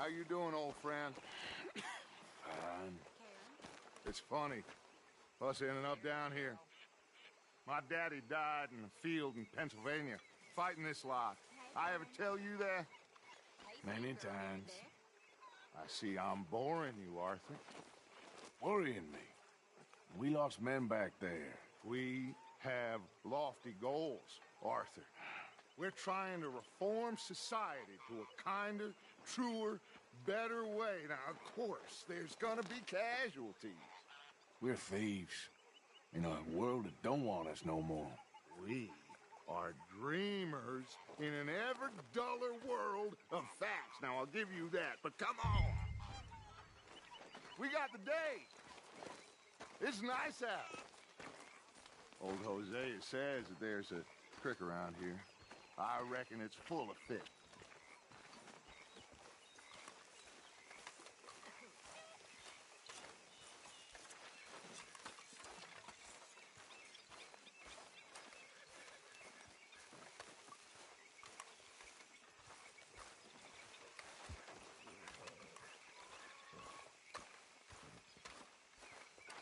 How you doing, old friend? Fine. It's funny, us ending up down here. My daddy died in a field in Pennsylvania, fighting this lot. I ever tell you that? Many times. I see I'm boring you, Arthur. Worrying me. We lost men back there. We have lofty goals, Arthur. We're trying to reform society to a kinder, truer, better way. Now, of course, there's gonna be casualties. We're thieves. In a world that don't want us no more. We are dreamers in an ever duller world of facts. Now, I'll give you that, but come on. We got the day. It's nice out. Old Hosea says that there's a creek around here. I reckon it's full of fish.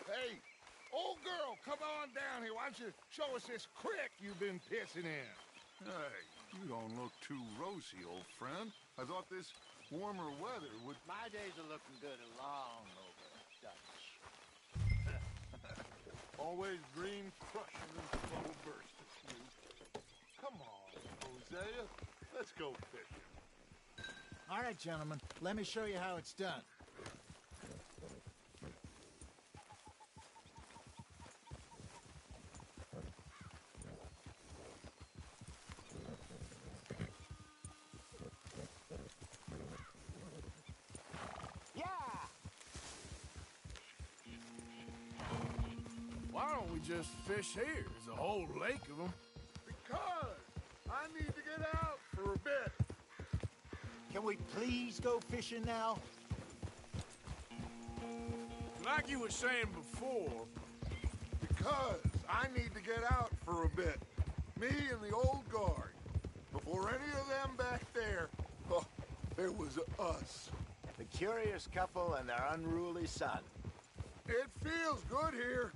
Hey, old girl, come on down here. Why don't you show us this creek you've been pissing in? Hey, you don't look too rosy, old friend. I thought this warmer weather would... My days are looking good and long over, Dutch. Always green, crushing, and slow bursting, you. Come on, Hosea. Let's go fishing. All right, gentlemen. Let me show you how it's done. Why don't we just fish here? There's a whole lake of them. Because I need to get out for a bit. Can we please go fishing now? Like you were saying before. Because I need to get out for a bit. Me and the old guard. Before any of them back there, oh, there was us. The curious couple and their unruly son. It feels good here.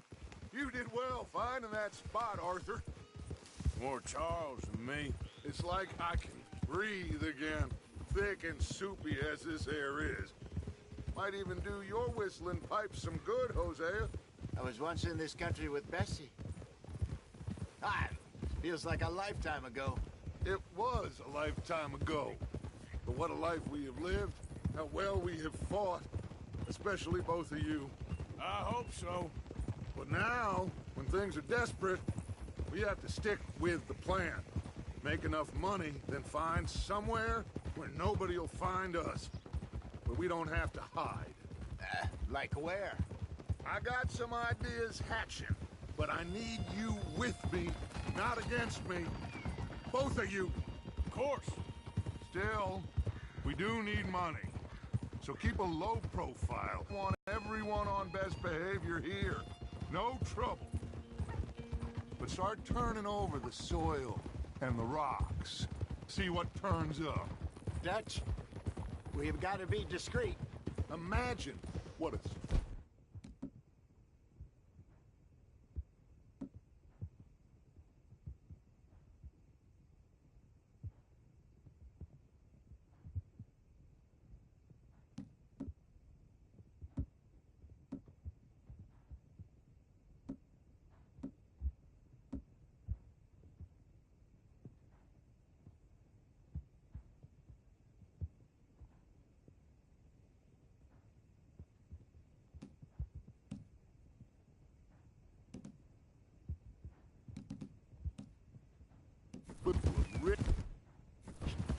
You did well finding that spot, Arthur. More Charles than me. It's like I can breathe again, thick and soupy as this air is. Might even do your whistling pipes some good, Hosea. I was once in this country with Bessie. Feels like a lifetime ago. It was a lifetime ago. But what a life we have lived, how well we have fought, especially both of you. I hope so. But now, when things are desperate, we have to stick with the plan. Make enough money, then find somewhere where nobody will find us. Where we don't have to hide. Like where? I got some ideas hatching, but I need you with me, not against me. Both of you. Of course. Still, we do need money. So keep a low profile. I want everyone on best behavior here. No trouble. But start turning over the soil and the rocks. See what turns up. Dutch, we've got to be discreet. Imagine what a...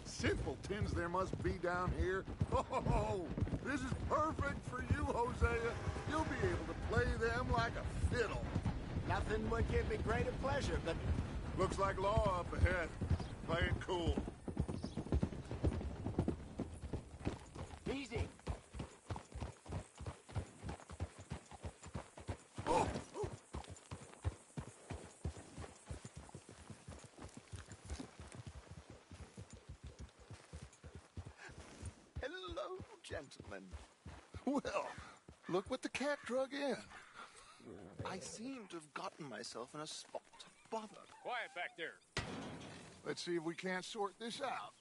Simpletons there must be down here. Oh, this is perfect for you, Hosea. You'll be able to play them like a fiddle. Nothing would give me greater pleasure, but... Looks like law up ahead. Play it cool. Easy. Oh. Hello, gentlemen. Well, look what the cat drug in. I seem to have gotten myself in a spot of bother. Quiet back there. Let's see if we can't sort this out.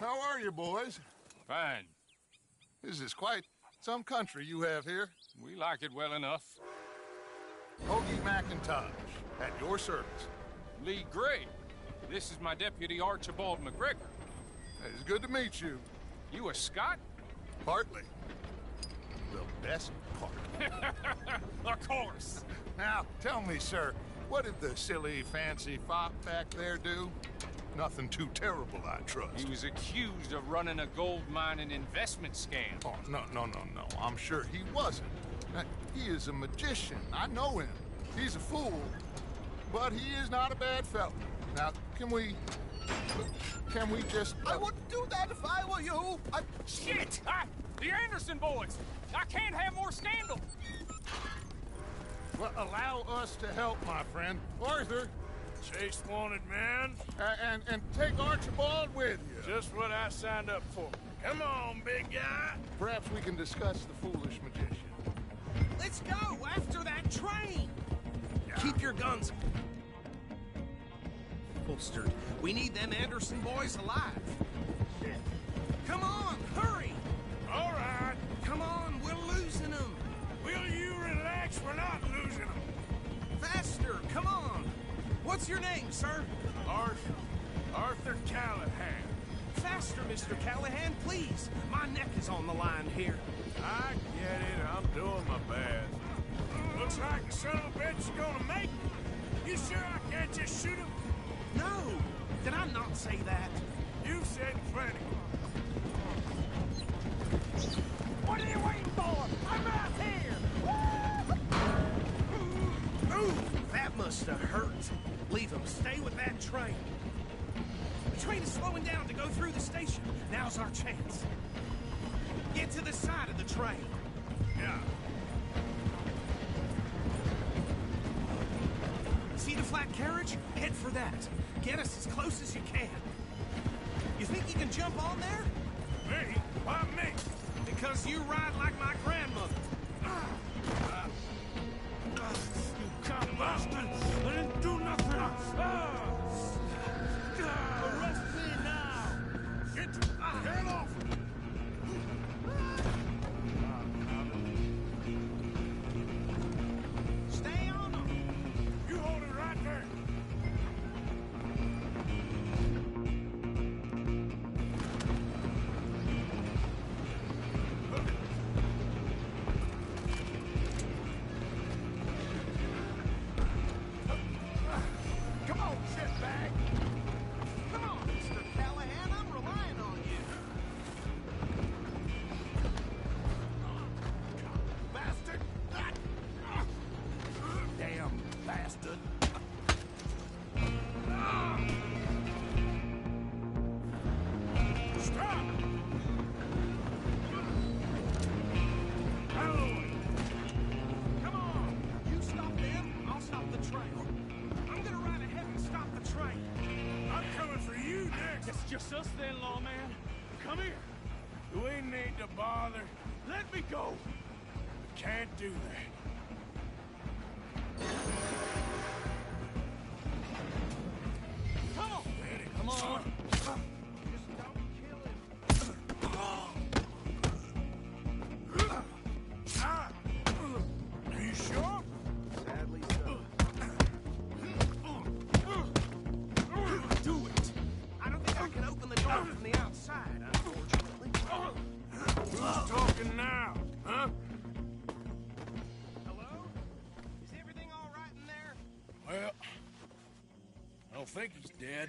How are you, boys? Fine. This is quite some country you have here. We like it well enough. Hoagie McIntosh, at your service. Lee Gray. This is my deputy, Archibald McGregor. It's good to meet you. You a Scot? Partly. The best part. Of course. Now, tell me, sir, what did the silly, fancy fop back there do? Nothing too terrible, I trust. He was accused of running a gold mining investment scam. Oh, no. I'm sure he wasn't. He is a magician. I know him. He's a fool. But he is not a bad fellow. Now, can we just... I wouldn't do that if I were you. Shit! The Anderson boys! I can't have more scandal! Well, allow us to help, my friend. Arthur, Chase wanted man. and take Archibald with you. Just what I signed up for. Come on, big guy. Perhaps we can discuss the foolish magician. Let's go after that train. Keep your guns holstered. We need them Anderson boys alive. Come on, hurry. All right. Come on, we're losing them. Will you relax? We're not losing them. Faster, come on. What's your name, sir? Arthur Callahan. Faster, Mr. Callahan, please. My neck is on the line here. I get it. I'm doing my best. Looks like the son of a bitch is gonna make it. You sure I can't just shoot him? No, did I not say that? You've said plenty. What are you waiting for? I'm right here! Ooh, that must have hurt. Leave him. Stay with that train. The train is slowing down to go through the station. Now's our chance. Get to the side of the train. Yeah. See the flat carriage? Head for that. Get us as close as you can. You think you can jump on there? Me? Why me? Because you ride like my grandmother. You cop bastard! I didn't do nothing! Arrest me now! Get off! Stay on them! You hold it right there! Come on, shitbag! Come on, Mr. Callahan, I'm relying on you. Bastard! Damn bastard! Stop! Halloween! Come on! You stop them, I'll stop the train. I'm gonna ride ahead and stop the train. I'm coming for you next! It's just us then, lawman. Come here. Do we need to bother? Let me go. Can't do that. Come on. Come on! Just don't kill him. Are you sure? Sadly so. Do it. I don't think I can open the door from the outside, unfortunately. Who's talking now? Huh? Hello? Is everything all right in there? Well, I don't think he's dead.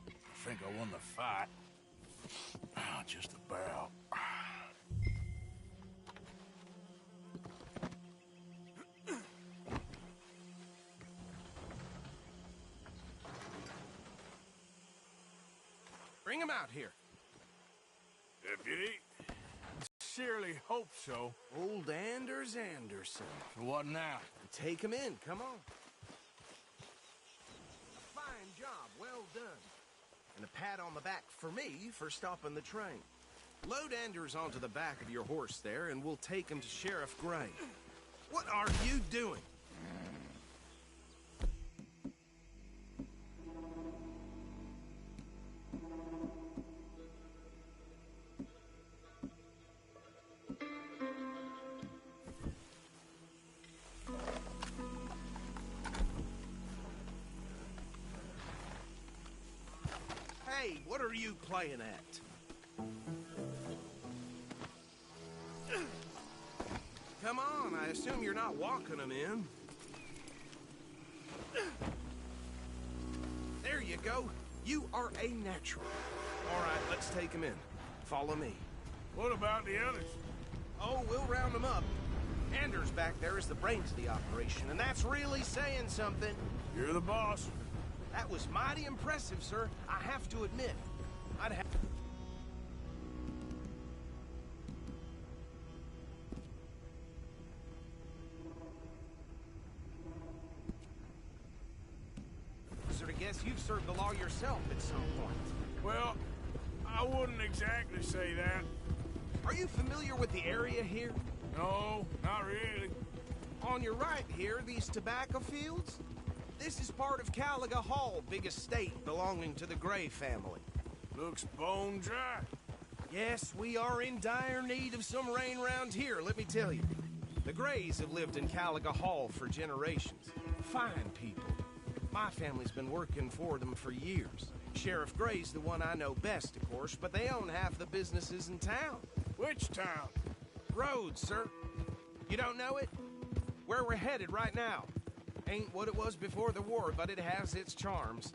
I think I won the fight. Just about. Bring him out here. Deputy? Sincerely hope so. Old Anders Anderson. So what now? Take him in, come on. Fine job, And a pat on the back for me for stopping the train. Load Anders onto the back of your horse there, and we'll take him to Sheriff Gray. What are you doing? Hey, what are you playing at? Come on, I assume you're not walking them in. There you go. You are a natural. All right, let's take him in. Follow me. What about the others? Oh, we'll round them up. Anders back there is the brains of the operation, and that's really saying something. You're the boss. That was mighty impressive, sir. I have to admit. I'd have... Sort of guess you've served the law yourself at some point. Well, I wouldn't exactly say that. Are you familiar with the area here? No, not really. On your right here, these tobacco fields? This is part of Caliga Hall, big estate belonging to the Gray family. Looks bone dry. Yes, we are in dire need of some rain around here, let me tell you. The Grays have lived in Caliga Hall for generations. Fine people. My family's been working for them for years. Sheriff Gray's the one I know best, of course, but they own half the businesses in town. Which town? Rhodes, sir. You don't know it? Where we're headed right now. Ain't what it was before the war, but it has its charms.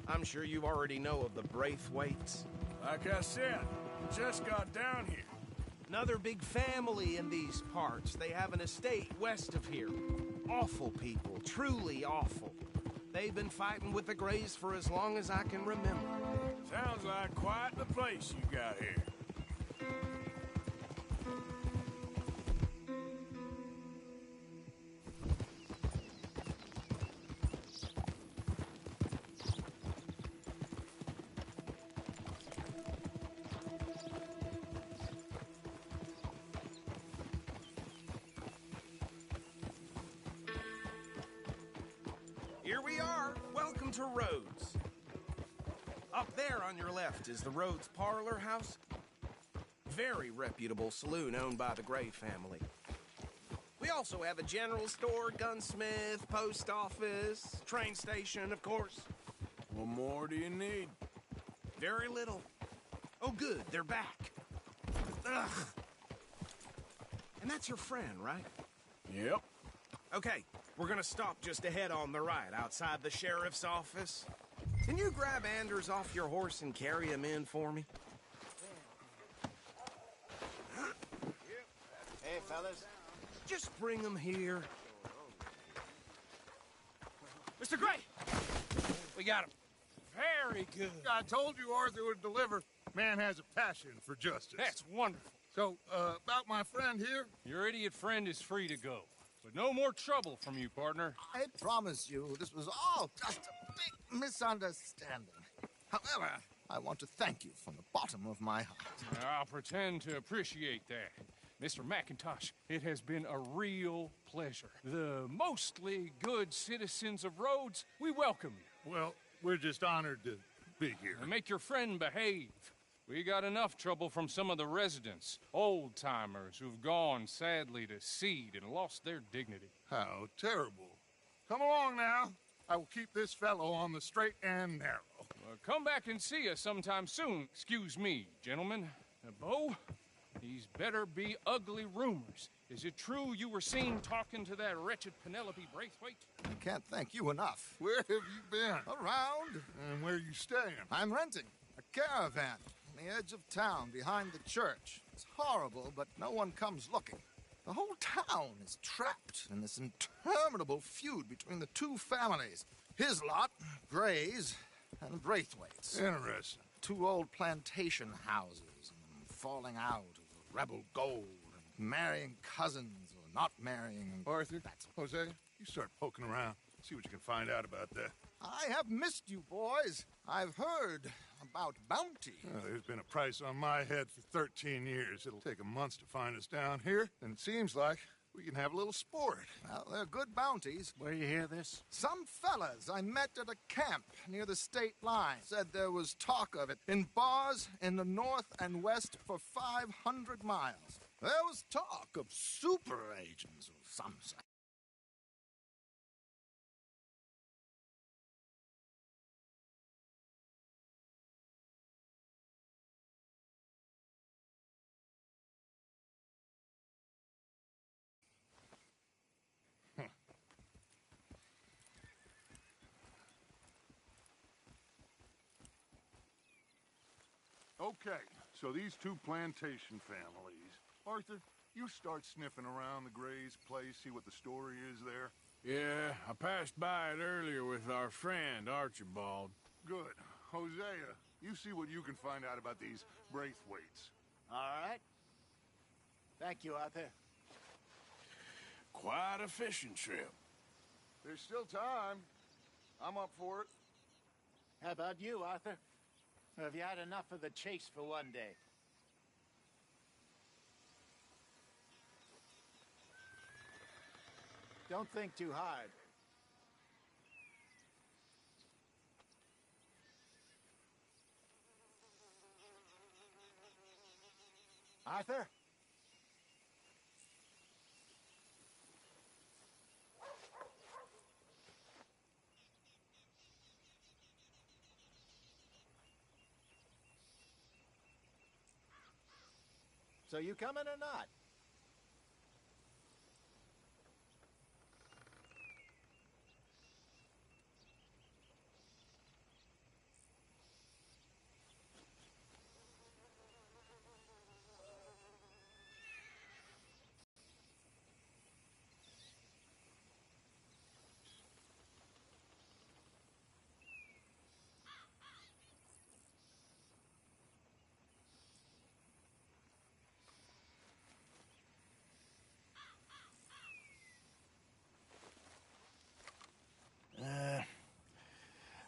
I'm sure you already know of the Braithwaites. Like I said, just got down here. Another big family in these parts. They have an estate west of here. Awful people, truly awful. They've been fighting with the Grays for as long as I can remember. Sounds like quite the place you got here. Here we are. Welcome to Rhodes. Up there on your left is the Rhodes Parlor House. Very reputable saloon owned by the Gray family. We also have a general store, gunsmith, post office, train station, of course. What more do you need? Very little. Oh, good, they're back. Ugh. And that's your friend, right? Yep. Okay, we're gonna stop just ahead on the right, outside the sheriff's office. Can you grab Anders off your horse and carry him in for me? Hey, fellas. Just bring him here. Mr. Gray! We got him. Very good. I told you Arthur would deliver. Man has a passion for justice. That's wonderful. So, about my friend here? Your idiot friend is free to go. But no more trouble from you, partner. I promise you, this was all just a big misunderstanding. However, I want to thank you from the bottom of my heart. I'll pretend to appreciate that. Mr. McIntosh, it has been a real pleasure. The mostly good citizens of Rhodes, we welcome you. Well, we're just honored to be here. And make your friend behave. We got enough trouble from some of the residents, old-timers who've gone, sadly, to seed and lost their dignity. How terrible. Come along now. I will keep this fellow on the straight and narrow. Come back and see us sometime soon. Excuse me, gentlemen. Bo, these better be ugly rumors. Is it true you were seen talking to that wretched Penelope Braithwaite? I can't thank you enough. Where have you been? Around. And where you staying? I'm renting a caravan on the edge of town behind the church. It's horrible, but no one comes looking. The whole town is trapped in this interminable feud between the two families. His lot, Gray's, and Braithwaite's. Interesting. Two old plantation houses, and falling out over rebel gold, and marrying cousins or not marrying. And Arthur, Jose, you start poking around. See what you can find out about that. I have missed you, boys. I've heard about bounty. There's been a price on my head for 13 years. It'll take a month to find us down here, and it seems like we can have a little sport. Well, they're good bounties. Where you hear this? Some fellas I met at a camp near the state line said there was talk of it in bars in the north and west for 500 miles. There was talk of super agents of some sort. Okay, so these two plantation families. Arthur, you start sniffing around the Gray's place, see what the story is there. Yeah, I passed by it earlier with our friend, Archibald. Good. Hosea, you see what you can find out about these Braithwaites. All right. Thank you, Arthur. Quite a fishing trip. There's still time. I'm up for it. How about you, Arthur? Or have you had enough of the chase for one day? Don't think too hard. Arthur? So you coming or not?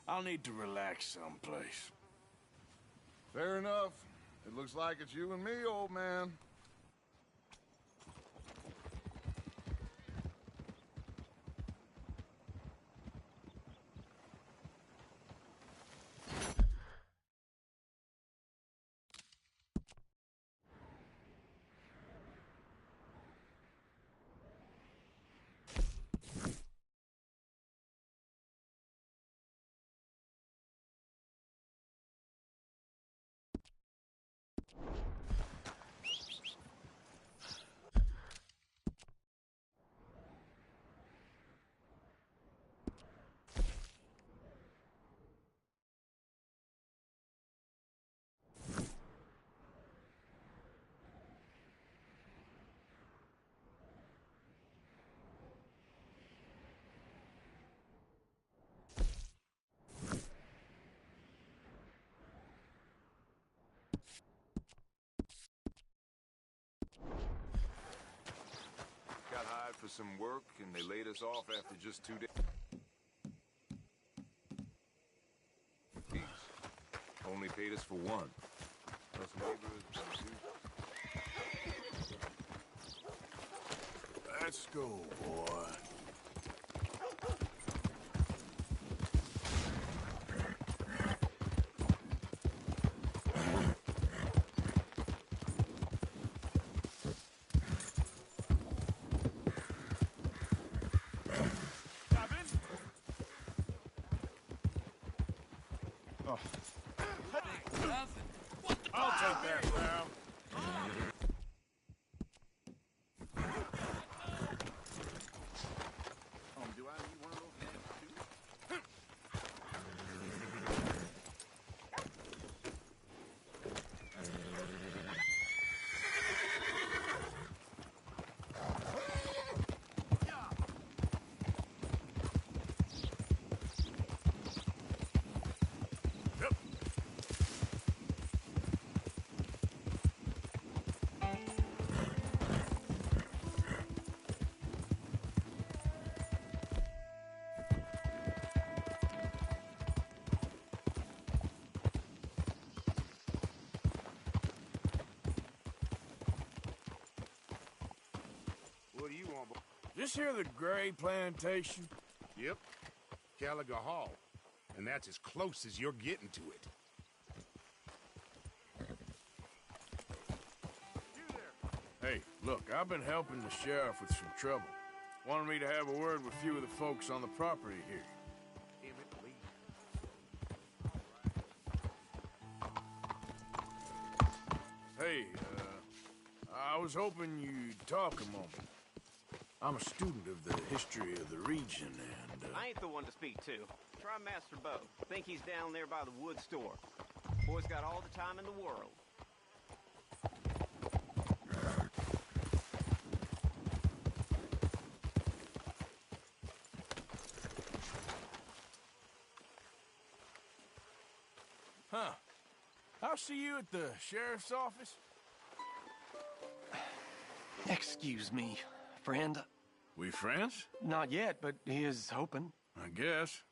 I'll need to relax someplace. Fair enough. It looks like it's you and me, old man. Got hired for some work, and they laid us off after just 2 days. Only paid us for one. Plus labor is Let's go, boy. I'll take that, pal. Do I need one of those things too? This here the Gray Plantation? Yep. Gallagher Hall. And that's as close as you're getting to it. Hey, look, I've been helping the sheriff with some trouble. Wanted me to have a word with a few of the folks on the property here. Hey, I was hoping you'd talk a moment. I'm a student of the history of the region, and, I ain't the one to speak to. Try Master Bo. Think he's down there by the wood store. Boy's got all the time in the world. Huh. I'll see you at the sheriff's office. Excuse me, friend. We friends? Not yet, but he is hoping. I guess.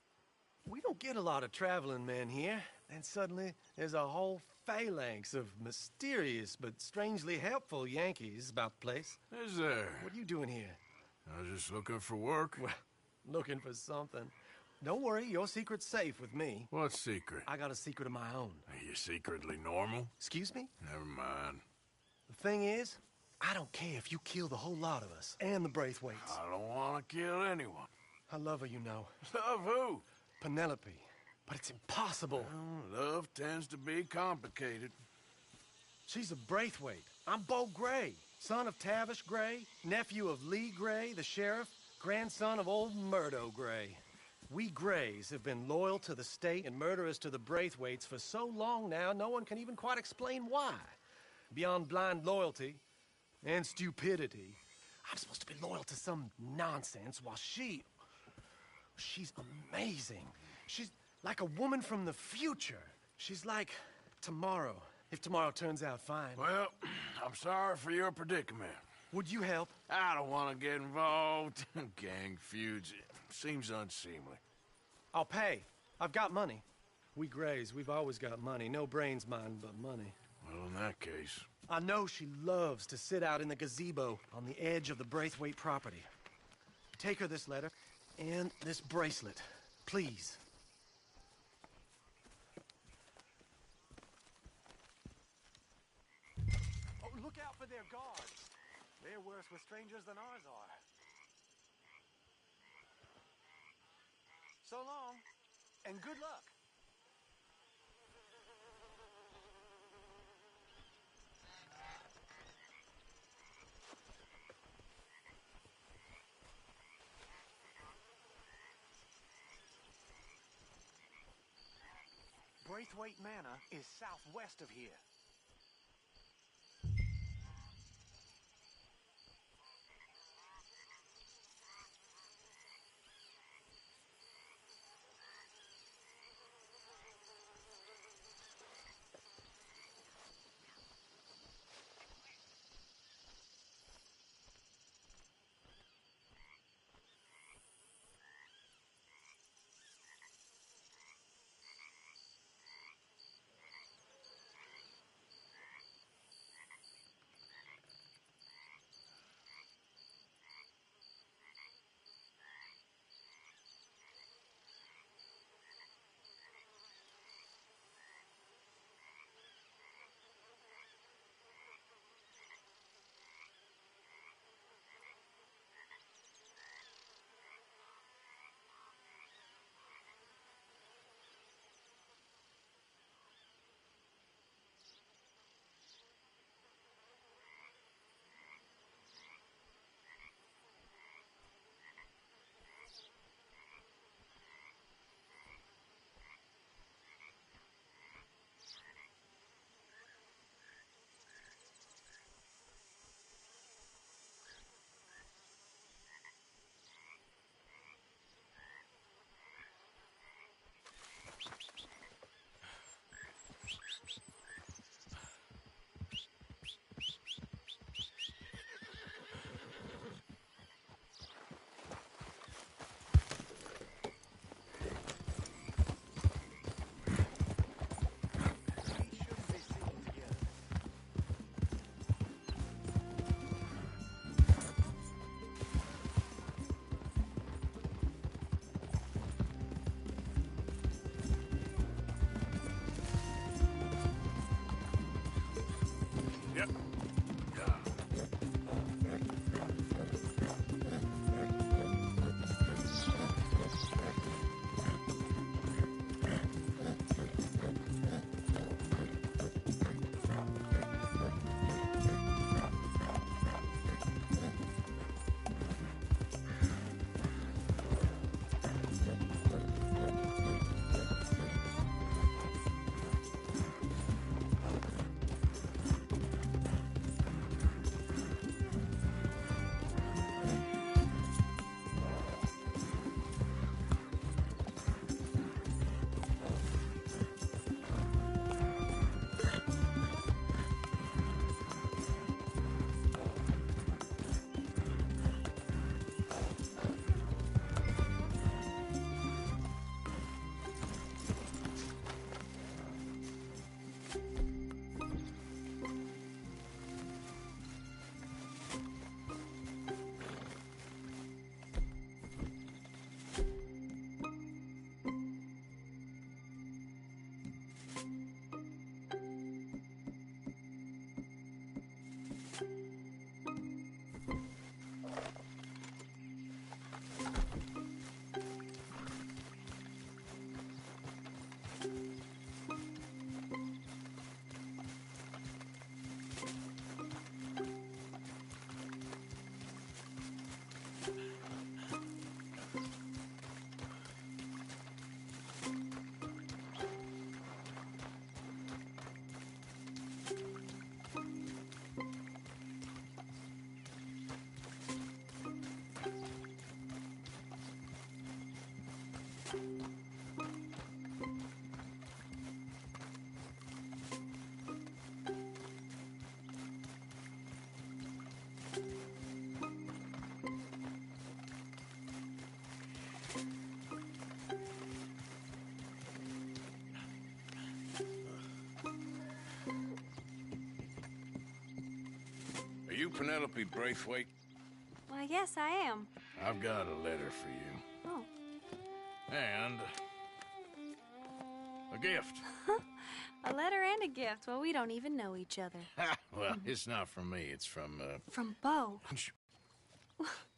We don't get a lot of traveling men here. Then suddenly, there's a whole phalanx of mysterious but strangely helpful Yankees about the place. Is there? What are you doing here? I was just looking for work. Well, looking for something. Don't worry, your secret's safe with me. What secret? I got a secret of my own. Are you secretly normal? Excuse me? Never mind. The thing is, I don't care if you kill the whole lot of us, and the Braithwaites. I don't want to kill anyone. I love her, you know. Love who? Penelope. But it's impossible. Well, love tends to be complicated. She's a Braithwaite. I'm Bo Gray, son of Tavish Gray, nephew of Lee Gray, the sheriff, grandson of old Murdo Gray. We Grays have been loyal to the state and murderous to the Braithwaites for so long now, no one can even quite explain why. Beyond blind loyalty and stupidity, I'm supposed to be loyal to some nonsense while she's amazing. She's like a woman from the future. She's like tomorrow, if tomorrow turns out fine. Well, I'm sorry for your predicament. Would you help? I don't want to get involved in gang feuds. It seems unseemly. I'll pay. I've got money. We Grays, we've always got money. No brains, mind, but money. Well, in that case... I know she loves to sit out in the gazebo on the edge of the Braithwaite property. Take her this letter and this bracelet, please. Oh, look out for their guards. They're worse with strangers than ours are. So long, and good luck. Braithwaite Manor is southwest of here. Yep. Are you Penelope Braithwaite? Why, yes, I am. I've got a letter for you. Oh. And a gift. A letter and a gift. Well, we don't even know each other. Well, it's not from me. It's from, From Bo.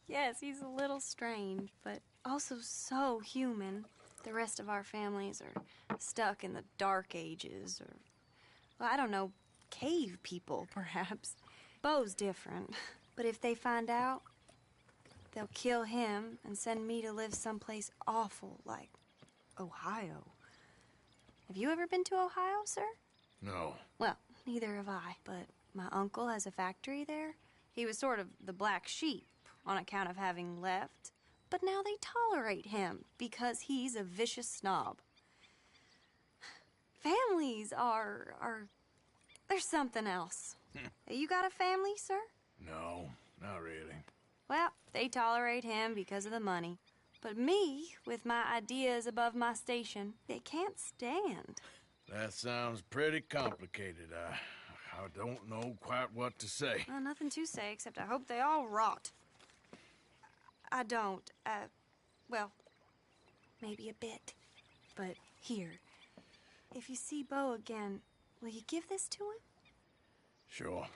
Yes, he's a little strange, but also so human. The rest of our families are stuck in the Dark Ages, or, well, I don't know, cave people, perhaps. Bo's different, but if they find out, they'll kill him and send me to live someplace awful like Ohio. Have you ever been to Ohio, sir? No. Well, neither have I, but my uncle has a factory there. He was sort of the black sheep on account of having left, but now they tolerate him because he's a vicious snob. Families are there's something else. You got a family, sir? No, not really. Well, they tolerate him because of the money. But me, with my ideas above my station, they can't stand. That sounds pretty complicated. I don't know quite what to say. Well, nothing to say, except I hope they all rot. I don't. Well, maybe a bit. But here, if you see Bo again, will you give this to him? Sure.